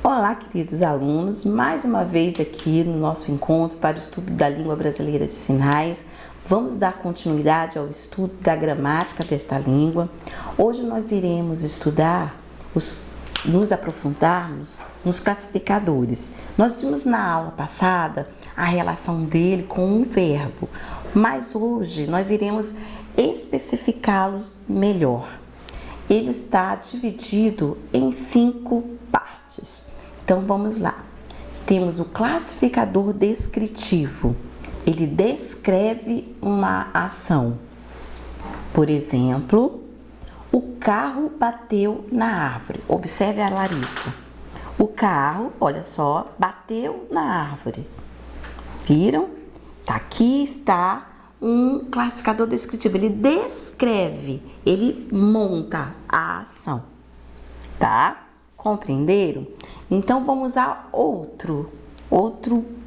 Olá, queridos alunos, mais uma vez aqui no nosso encontro para o estudo da língua brasileira de sinais. Vamos dar continuidade ao estudo da gramática desta língua. Hoje nós iremos estudar, nos aprofundarmos nos classificadores. Nós vimos na aula passada a relação dele com um verbo, mas hoje nós iremos especificá-los melhor. Ele está dividido em 5 partes. Então vamos lá. Temos o classificador descritivo. Ele descreve uma ação. Por exemplo, o carro bateu na árvore. Observe a Larissa. O carro, olha só, bateu na árvore. Viram? Aqui está um classificador descritivo. Ele descreve, ele monta a ação. Tá? Compreenderam? Então vamos a outro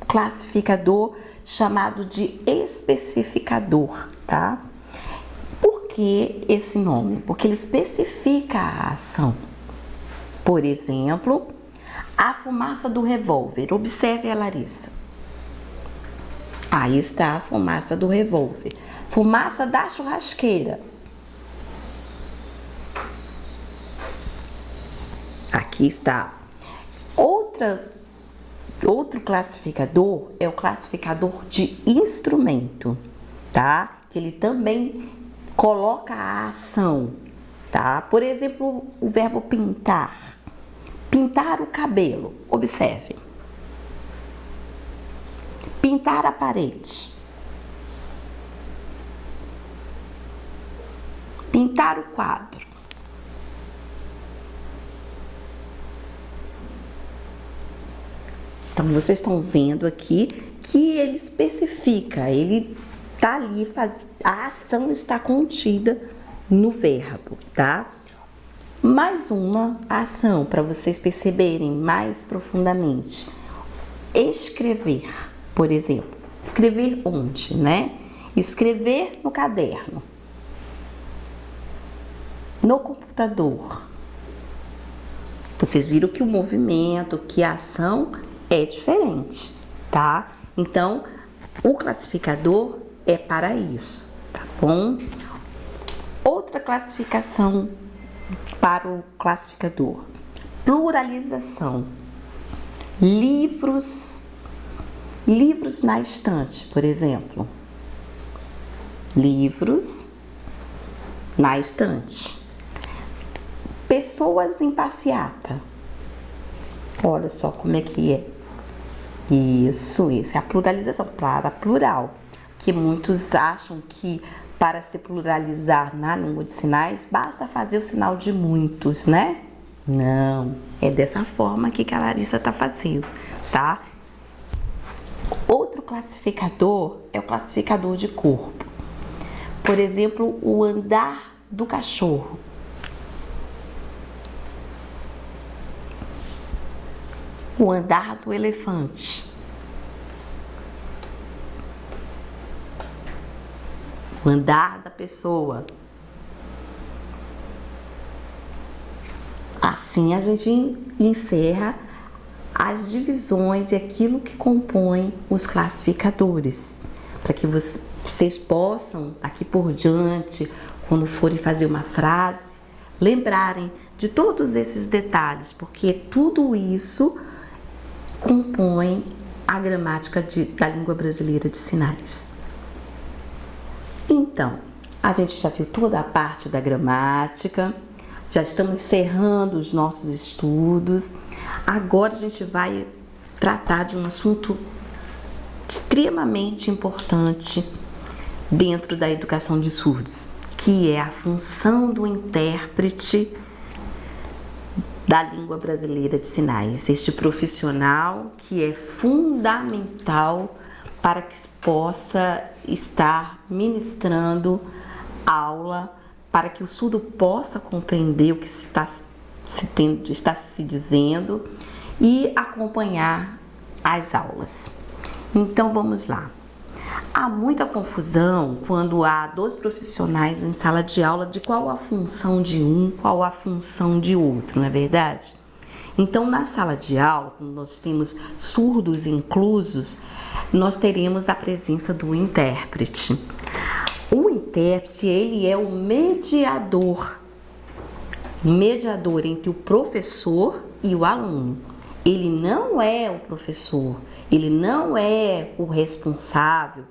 classificador chamado de especificador, tá? Por que esse nome? Porque ele especifica a ação. Por exemplo, a fumaça do revólver. Observe a Larissa. Aí está a fumaça do revólver. Fumaça da churrasqueira. Aqui está. Outro classificador é o classificador de instrumento, tá? Que ele também coloca a ação, tá? Por exemplo, o verbo pintar. Pintar o cabelo. Observe. Pintar a parede. Pintar o quadro. Então, vocês estão vendo aqui que ele especifica, ele tá ali, a ação está contida no verbo, tá? Mais uma ação para vocês perceberem mais profundamente. Escrever, por exemplo. Escrever onde, né? Escrever no caderno. No computador. Vocês viram que o movimento, que a ação é diferente, tá? Então, o classificador é para isso, tá bom? Outra classificação para o classificador: pluralização. Livros na estante, por exemplo. Livros na estante. Pessoas em passeata. Olha só como é que é. Isso é a pluralização, para plural. Que muitos acham que para se pluralizar na língua de sinais, basta fazer o sinal de muitos, né? Não, é dessa forma aqui que a Larissa está fazendo, tá? Outro classificador é o classificador de corpo. Por exemplo, o andar do cachorro. O andar do elefante. O andar da pessoa. Assim a gente encerra as divisões e aquilo que compõe os classificadores, para que vocês possam, daqui por diante, quando forem fazer uma frase, lembrarem de todos esses detalhes, porque tudo isso compõe a gramática da língua brasileira de sinais. Então, a gente já viu toda a parte da gramática, já estamos encerrando os nossos estudos. Agora a gente vai tratar de um assunto extremamente importante dentro da educação de surdos, que é a função do intérprete da língua brasileira de sinais, este profissional que é fundamental para que possa estar ministrando aula, para que o surdo possa compreender o que está se dizendo e acompanhar as aulas. Então vamos lá. Há muita confusão quando há dois profissionais em sala de aula de qual a função de um, qual a função de outro, não é verdade? Então, na sala de aula, quando nós temos surdos inclusos, nós teremos a presença do intérprete. O intérprete, ele é o mediador entre o professor e o aluno. Ele não é o professor, ele não é o responsável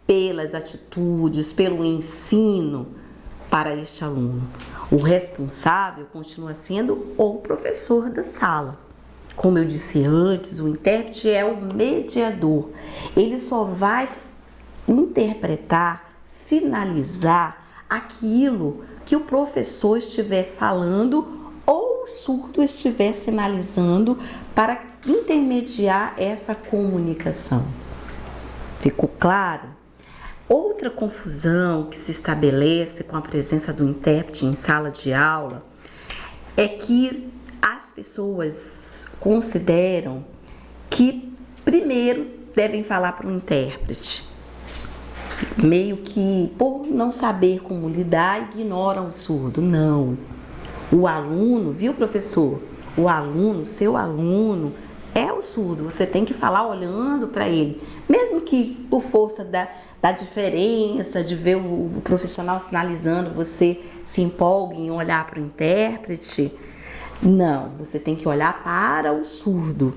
pelas atitudes, pelo ensino para este aluno. O responsável continua sendo o professor da sala. Como eu disse antes, o intérprete é o mediador. Ele só vai interpretar, sinalizar aquilo que o professor estiver falando ou o surdo estiver sinalizando para intermediar essa comunicação. Ficou claro? Outra confusão que se estabelece com a presença do intérprete em sala de aula é que as pessoas consideram que primeiro devem falar para o intérprete. Meio que por não saber como lidar, ignoram o surdo. Não. O aluno, viu, professor? O aluno, seu aluno, é o surdo. Você tem que falar olhando para ele. Mesmo que por força da diferença, de ver o profissional sinalizando, você se empolgue em olhar para o intérprete. Não, você tem que olhar para o surdo.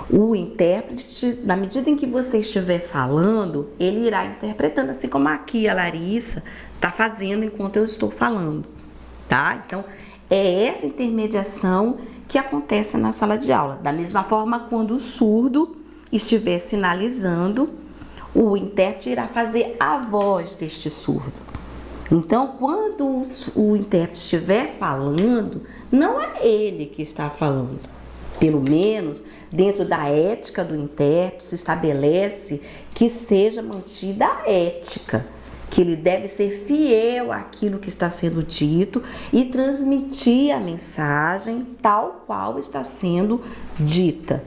O intérprete, na medida em que você estiver falando, ele irá interpretando, assim como aqui a Larissa está fazendo enquanto eu estou falando, tá? Então, é essa intermediação que acontece na sala de aula. Da mesma forma, quando o surdo estiver sinalizando, o intérprete irá fazer a voz deste surdo. Então, quando o intérprete estiver falando, não é ele que está falando. Pelo menos, dentro da ética do intérprete, se estabelece que seja mantida a ética, que ele deve ser fiel àquilo que está sendo dito e transmitir a mensagem tal qual está sendo dita.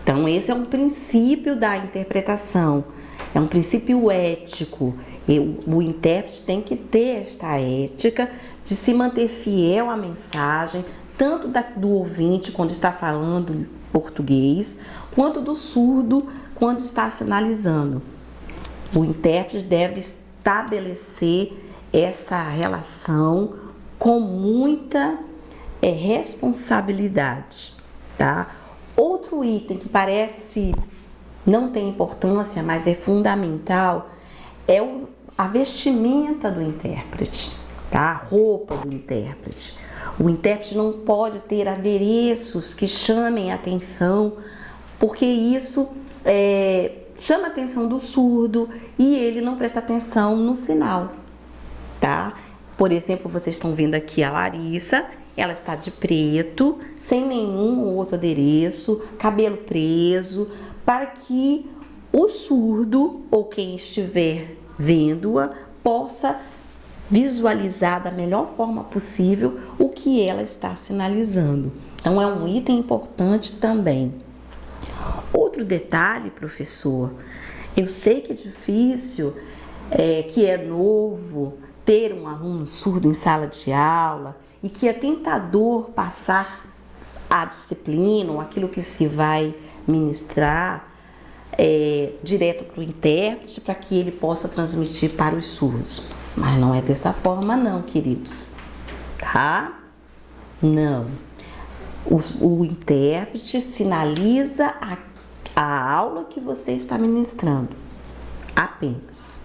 Então, esse é um princípio da interpretação, é um princípio ético. O intérprete tem que ter esta ética de se manter fiel à mensagem, tanto do ouvinte quando está falando português, quanto do surdo quando está sinalizando. O intérprete deve estabelecer essa relação com muita responsabilidade, tá? Outro item que parece não ter importância, mas é fundamental, é a vestimenta do intérprete, tá? A roupa do intérprete. O intérprete não pode ter adereços que chamem a atenção, porque isso chama a atenção do surdo e ele não presta atenção no sinal, tá? Por exemplo, vocês estão vendo aqui a Larissa, ela está de preto, sem nenhum outro adereço, cabelo preso, para que o surdo ou quem estiver vendo-a possa visualizar da melhor forma possível o que ela está sinalizando. Então, é um item importante também. Outro detalhe, professor, eu sei que é difícil, que é novo ter um aluno surdo em sala de aula e que é tentador passar a disciplina ou aquilo que se vai ministrar direto para o intérprete para que ele possa transmitir para os surdos. Mas não é dessa forma não, queridos, tá? Não. O intérprete sinaliza a aula que você está ministrando, apenas.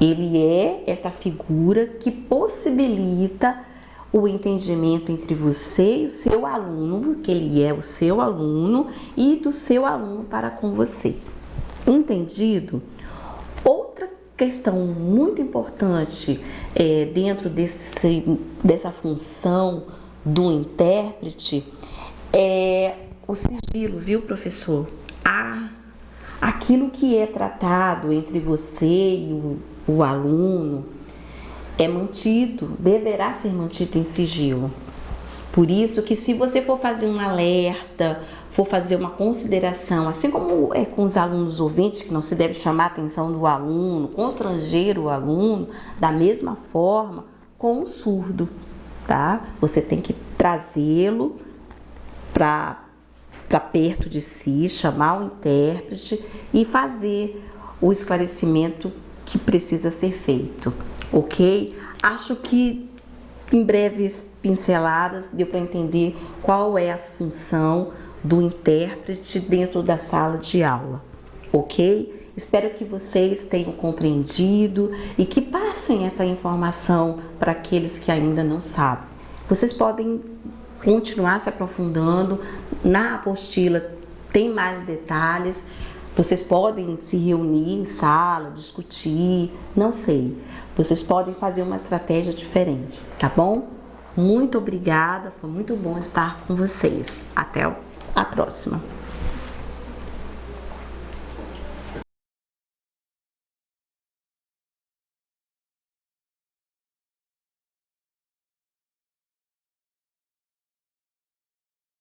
Ele é esta figura que possibilita o entendimento entre você e o seu aluno, que ele é o seu aluno, e do seu aluno para com você. Entendido? Outra questão muito importante dentro dessa função do intérprete é o sigilo, viu, professor? Aquilo que é tratado entre você e o aluno é mantido, deverá ser mantido em sigilo. Por isso que se você for fazer um alerta, for fazer uma consideração, assim como é com os alunos ouvintes, que não se deve chamar a atenção do aluno, constranger o aluno, da mesma forma com o surdo, tá? Você tem que trazê-lo para perto de si, chamar o intérprete e fazer o esclarecimento que precisa ser feito, ok? Acho que em breves pinceladas deu para entender qual é a função do intérprete dentro da sala de aula, ok? Espero que vocês tenham compreendido e que passem essa informação para aqueles que ainda não sabem. Vocês podem continuar se aprofundando, na apostila tem mais detalhes, vocês podem se reunir em sala, discutir, não sei. Vocês podem fazer uma estratégia diferente, tá bom? Muito obrigada, foi muito bom estar com vocês. Até a próxima.